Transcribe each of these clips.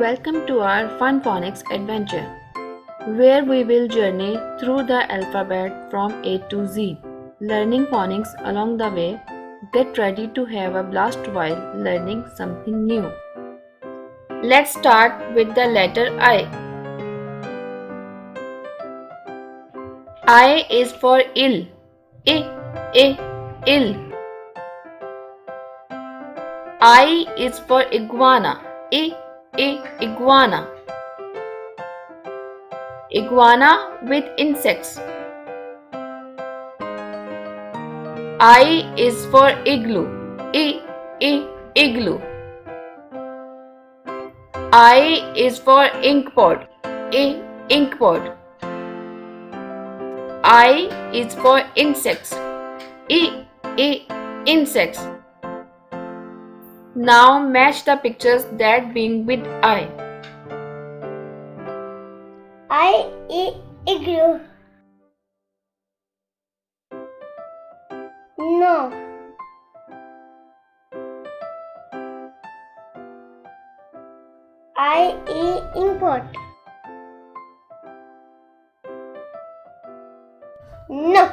Welcome to our fun phonics adventure, where we will journey through the alphabet from A to Z, learning phonics along the way. Get ready to have a blast while learning something new. Let's start with the letter I. I is for ill. Ill. I is for iguana. Iguana. Iguana with insects. I is for igloo. Igloo. I is for inkpot. Inkpot. I is for insects. Insects. Now match the pictures that begin with I. Igloo. No. Inkpot. No.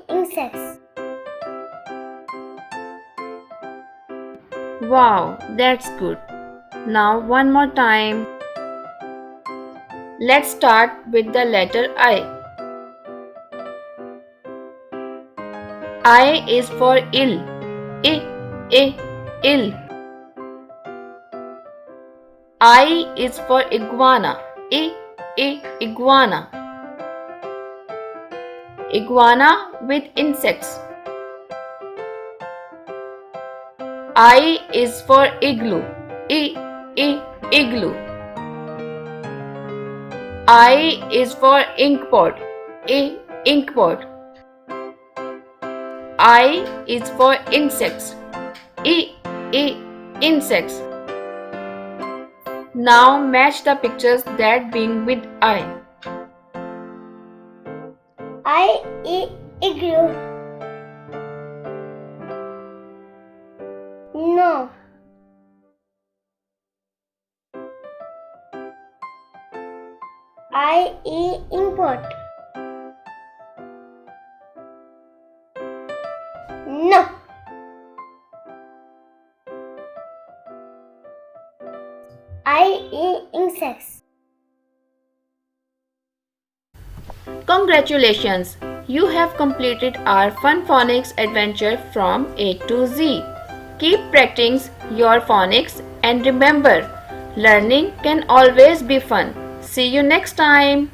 Insects. Wow, that's good. Now one more time. Let's start with the letter I. I is for ill. Ill. I is for iguana. Iguana. Iguana with insects. I is for igloo. Igloo. I is for inkpot. Inkpot. I is for insects. Insects. Now match the pictures that begin with I. Igloo. No. Inkpot. No. Insects. Congratulations! You have completed our fun phonics adventure from A to Z. Keep practicing your phonics and remember, learning can always be fun. See you next time.